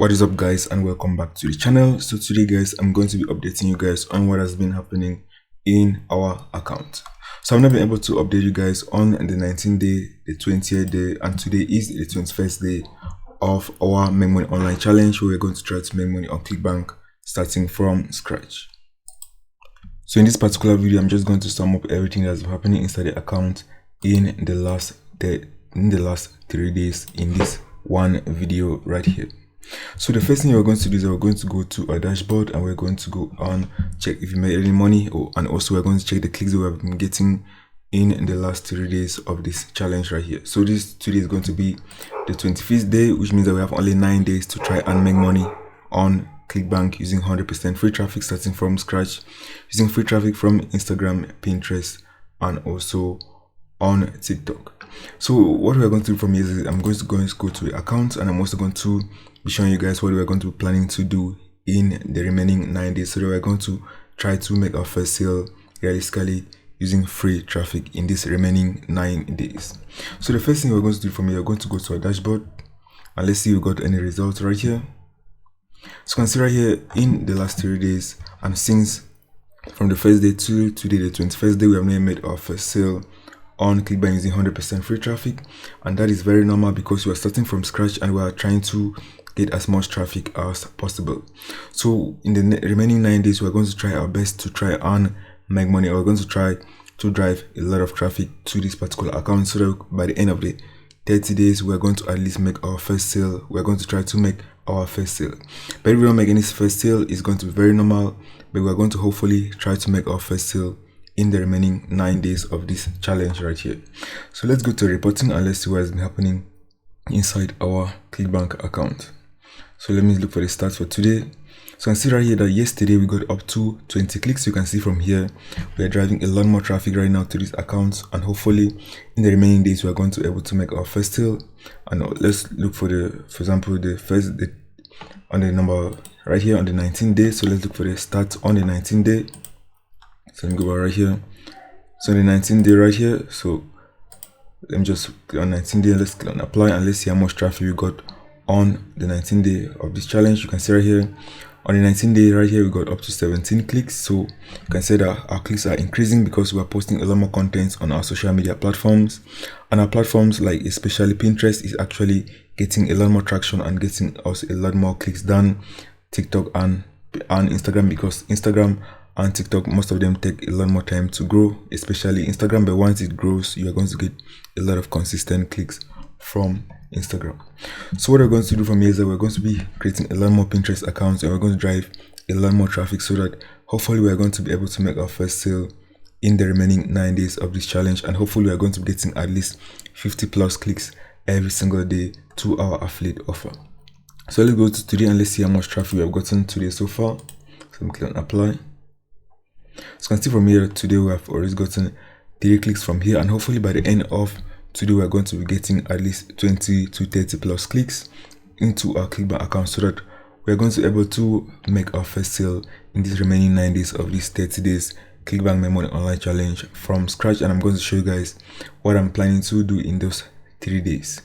What is up, guys, and welcome back to the channel. So today, guys, I'm going to be updating you guys on what has been happening in our account. So I've not been able to update you guys on the 19th day, the 20th day, and today is the 21st day of our Make Money Online challenge, where we're going to try to make money on Clickbank starting from scratch. So in this particular video, I'm just going to sum up everything that's been happening inside the account in the last 3 days in this one video right here. So the first thing we're going to do is we're going to go to our dashboard and we're going to go on check if you made any money, and also we're going to check the clicks that we have been getting in the last 3 days of this challenge right here. So this today is going to be the 25th day, which means that we have only 9 days to try and make money on Clickbank using 100% free traffic starting from scratch, using free traffic from Instagram, Pinterest, and also on TikTok. So what we're going to do from here is I'm going to go to the account, and I'm also going to be showing you guys what we're going to be planning to do in the remaining 9 days. So that we're going to try to make our first sale realistically using free traffic in this remaining 9 days. So the first thing we're going to do from here, we're going to go to our dashboard and let's see if we got any results right here. So consider here in the last 3 days, and since from the first day to today, the 21st day, we have now made our first sale on Clickbank using 100% free traffic, and that is very normal because we are starting from scratch and we are trying to get as much traffic as possible. So in the remaining 9 days, we're going to try our best to try and make money. We're going to try to drive a lot of traffic to this particular account so that by the end of the 30 days, we're going to at least make our first sale. We're going to try to make our first sale. But if we don't make any first sale, it's going to be very normal, but we're going to hopefully try to make our first sale in the remaining 9 days of this challenge right here. So let's go to reporting and let's see what has been happening inside our Clickbank account. So let me look for the stats for today. So you can see right here that yesterday we got up to 20 clicks. You can see from here we are driving a lot more traffic right now to this account, and hopefully in the remaining days we are going to be able to make our first sale. And let's look for example on the number right here on the 19th day. So let's look for the stats on the 19th day. So let me go right here. So the 19th day right here. So let me just click on 19th day. Let's click on apply and let's see how much traffic we got on the 19th day of this challenge. You can see right here on the 19th day right here we got up to 17 clicks. So you can see that our clicks are increasing because we are posting a lot more content on our social media platforms, and our platforms like especially Pinterest is actually getting a lot more traction and getting us a lot more clicks than TikTok and Instagram, because Instagram and TikTok, most of them take a lot more time to grow, especially Instagram, but once it grows you are going to get a lot of consistent clicks from Instagram. So what we're going to do from here is that we're going to be creating a lot more Pinterest accounts, and we're going to drive a lot more traffic so that hopefully we are going to be able to make our first sale in the remaining 9 days of this challenge, and hopefully we are going to be getting at least 50+ clicks every single day to our affiliate offer. So let's go to today and let's see how much traffic we have gotten today so far. So I'm click on apply. So you can see from here today we have already gotten 3 clicks from here, and hopefully by the end of today we are going to be getting at least 20 to 30+ clicks into our Clickbank account so that we are going to be able to make our first sale in these remaining 9 days of this 30 days Clickbank Make Money Online challenge from scratch. And I'm going to show you guys what I'm planning to do in those 3 days.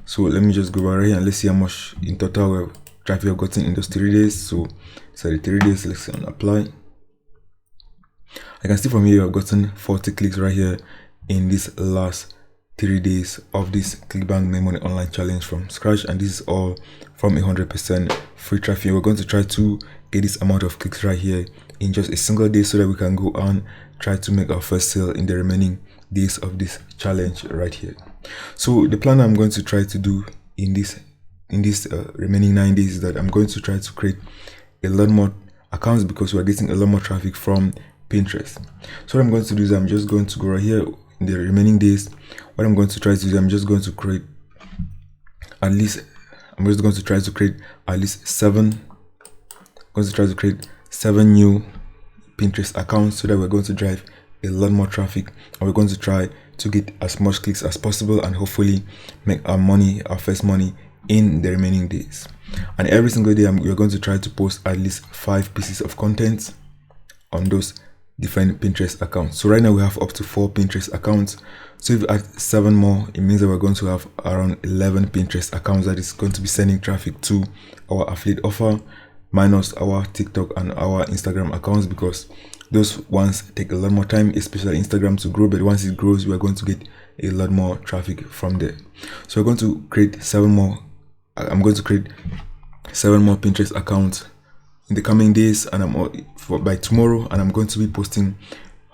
So let me just go right here and let's see how much in total traffic I've gotten in those 3 days. So the 3 days, let's click on apply. I can see from here I've gotten 40 clicks right here in this last 3 days of this Clickbank Make Money Online challenge from scratch, and this is all from 100% free traffic. We're going to try to get this amount of clicks right here in just a single day so that we can go on try to make our first sale in the remaining days of this challenge right here. So the plan I'm going to try to do in this remaining 9 days is that I'm going to try to create a lot more accounts because we're getting a lot more traffic from Pinterest. So what I'm going to do is I'm just going to go right here in the remaining days. What I'm going to try to do, I'm just going to create at least 7 new Pinterest accounts so that we're going to drive a lot more traffic, and we're going to try to get as much clicks as possible and hopefully make our first money in the remaining days. And every single day we're going to try to post at least 5 pieces of content on those different Pinterest accounts. So right now we have up to 4 Pinterest accounts. So if we add 7 more, it means that we're going to have around 11 Pinterest accounts that is going to be sending traffic to our affiliate offer, minus our TikTok and our Instagram accounts, because those ones take a lot more time, especially Instagram, to grow. But once it grows, we're going to get a lot more traffic from there. So we're going to create 7 more. I'm going to create 7 more Pinterest accounts in the coming days, and by tomorrow, and I'm going to be posting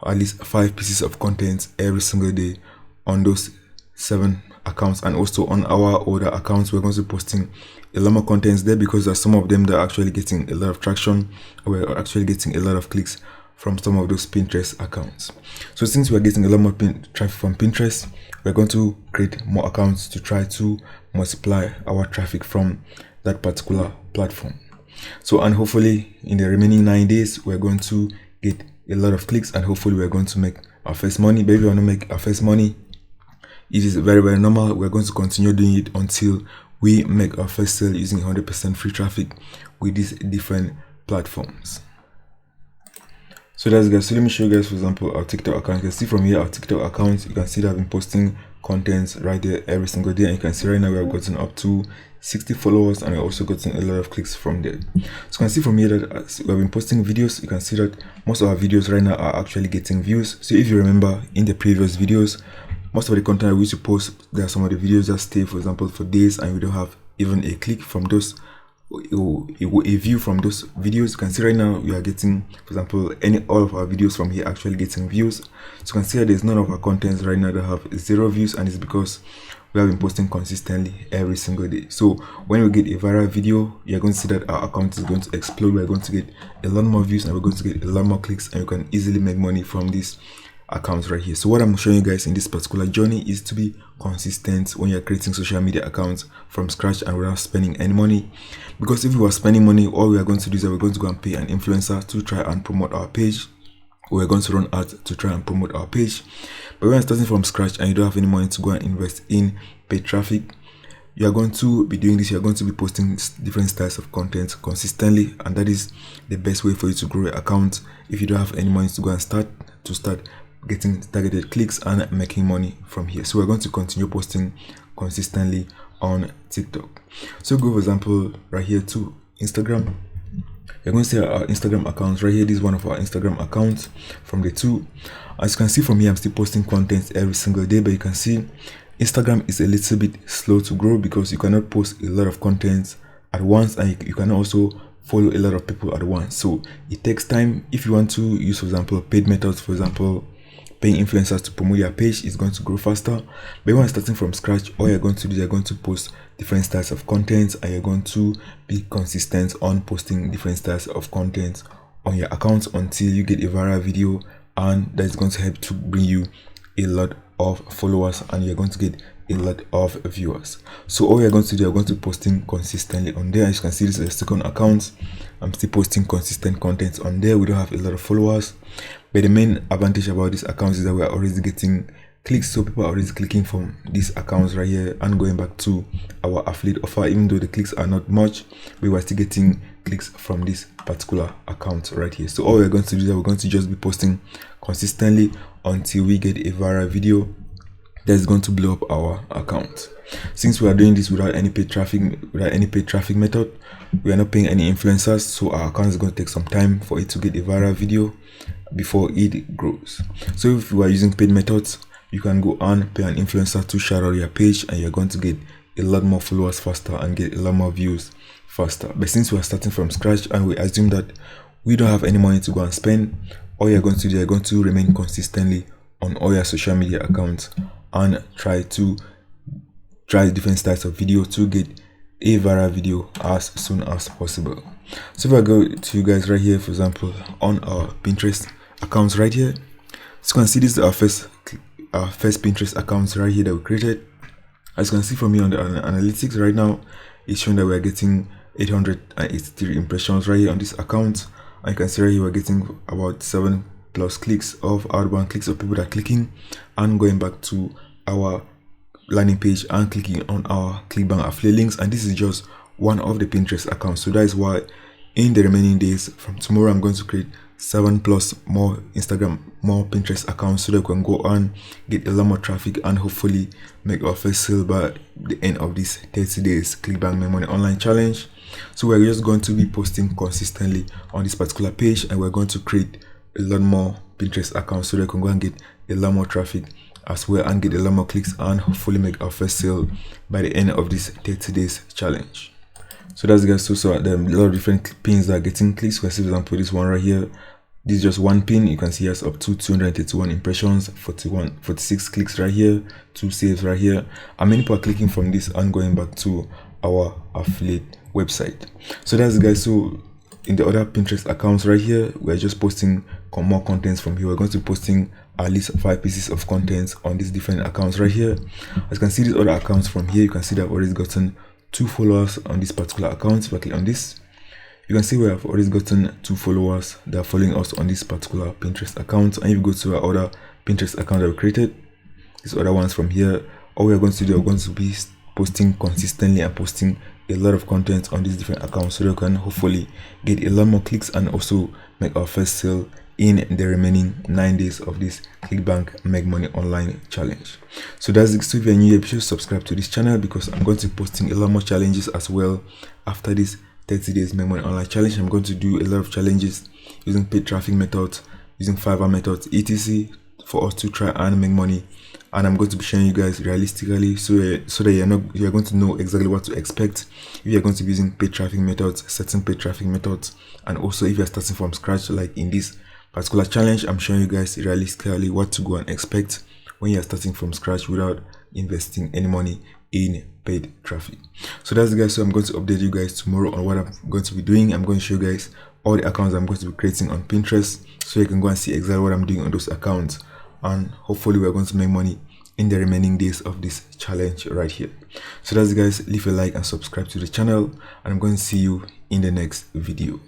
at least 5 pieces of content every single day on those 7 accounts. And also on our older accounts, we're going to be posting a lot more contents there, because there's some of them that are actually getting a lot of traction. We're actually getting a lot of clicks from some of those Pinterest accounts. So since we're getting a lot more traffic from Pinterest, we're going to create more accounts to try to multiply our traffic from that particular platform. So, and hopefully in the remaining 9 days, we're going to get a lot of clicks, and hopefully we're going to make our first money. But if we want to make our first money, it is very, very normal. We're going to continue doing it until we make our first sale using 100% free traffic with these different platforms. So that's, guys. So let me show you guys, for example, our TikTok account. You can see from here our TikTok account. You can see that I've been posting content right there every single day, and you can see right now we have gotten up to 60 followers, and we're also gotten a lot of clicks from there. So you can see from here that we have been posting videos. You can see that most of our videos right now are actually getting views. So if you remember in the previous videos, most of the content I used to post, there are some of the videos that stay, for example, for days, and we don't have even a click from those, a view from those videos. You can see right now we are getting, for example, all of our videos from here actually getting views. So you can see that there's none of our contents right now that have 0 views, and it's because we have been posting consistently every single day. So when we get a viral video, you're going to see that our account is going to explode. We're going to get a lot more views, and we're going to get a lot more clicks, and you can easily make money from these accounts right here. So what I'm showing you guys in this particular journey is to be consistent when you're creating social media accounts from scratch and without spending any money. Because if we are spending money, all we are going to do is that we're going to go and pay an influencer to try and promote our page. We're going to run ads to try and promote our page. But when you're starting from scratch and you don't have any money to go and invest in paid traffic, you are going to be doing this. You're going to be posting different styles of content consistently, and that is the best way for you to grow your account if you don't have any money to go and start getting targeted clicks and making money from here. So we're going to continue posting consistently on TikTok. So go, for example, right here to Instagram. You're going to see our Instagram accounts right here. This is one of our Instagram accounts from the 2. As you can see from here, I'm still posting content every single day, but you can see Instagram is a little bit slow to grow because you cannot post a lot of content at once, and you can also follow a lot of people at once. So it takes time. If you want to use, for example, paid methods, for example, paying influencers to promote your page, is going to grow faster. But when you're starting from scratch, all you're going to do is you're going to post different styles of content, and you're going to be consistent on posting different styles of content on your account until you get a viral video, and that is going to help to bring you a lot of followers, and you're going to get a lot of viewers. So all you're going to do, you're going to be posting consistently on there. As you can see, this is a second account. I'm still posting consistent content on there. We don't have a lot of followers, but the main advantage about this account is that we are already getting clicks. So people are already clicking from these accounts right here and going back to our affiliate offer. Even though the clicks are not much, we were still getting clicks from this particular account right here. So all we're going to do is that we're going to just be posting consistently until we get a viral video that is going to blow up our account. Since we are doing this without any paid traffic method, we are not paying any influencers, so our account is going to take some time for it to get a viral video before it grows. So if you are using paid methods, you can go and pay an influencer to shout out your page, and you're going to get a lot more followers faster and get a lot more views faster. But since we are starting from scratch and we assume that we don't have any money to go and spend, all you're going to do, you're going to remain consistently on all your social media accounts and try different styles of video to get a viral video as soon as possible. So if I go to you guys right here, for example, on our Pinterest accounts right here, so you can see this is our first Pinterest accounts right here that we created. As you can see from here on the analytics right now, it's showing that we're getting 883 impressions right here on this account, and you can see right here we're getting about 7+ clicks of outbound clicks of people that are clicking and going back to our landing page and clicking on our Clickbank affiliate links. And this is just one of the Pinterest accounts. So that is why in the remaining days from tomorrow, I'm going to create 7 plus more Instagram, more Pinterest accounts, so that we can go on, get a lot more traffic, and hopefully make our first sale by the end of this 30 days Clickbank Make Money Online Challenge. So we're just going to be posting consistently on this particular page, and we're going to create a lot more Pinterest accounts so that we can go and get a lot more traffic as well, and get a lot more clicks, and hopefully make our first sale by the end of this 30 days challenge. So that's, guys, so there are a lot of different pins that are getting clicks. For example, this one right here, this is just one pin. You can see has up to 231 impressions, 46 clicks right here, 2 saves right here, and many people are clicking from this and going back to our affiliate website. So that's, guys, so in the other Pinterest accounts right here, we're just posting more contents from here. We're going to be posting at least 5 pieces of content on these different accounts right here. As you can see, these other accounts from here, you can see that I've already gotten 2 followers on this particular account. If I click on this, you can see we have already gotten 2 followers that are following us on this particular Pinterest account. And if you go to our other Pinterest account that we created, these other ones from here, all we are going to do, we're going to be posting consistently and posting a lot of content on these different accounts, so that we can hopefully get a lot more clicks and also make our first sale in the remaining 9 days of this Clickbank Make Money Online Challenge. So that's it. So if you're new here, be sure to subscribe to this channel, because I'm going to be posting a lot more challenges as well after this 30 days Make Money Online Challenge. I'm going to do a lot of challenges using paid traffic methods, using Fiverr methods, etc., for us to try and make money. And I'm going to be showing you guys realistically, so that you're going to know exactly what to expect if you're going to be using paid traffic methods, certain paid traffic methods, and also if you're starting from scratch, like in this particular challenge. I'm showing you guys realistically what to go and expect when you're starting from scratch without investing any money in paid traffic. So that's, guys, so I'm going to update you guys tomorrow on what I'm going to be doing. I'm going to show you guys all the accounts I'm going to be creating on Pinterest, so you can go and see exactly what I'm doing on those accounts, and hopefully we're going to make money in the remaining days of this challenge right here. So that's, guys, leave a like and subscribe to the channel, and I'm going to see you in the next video.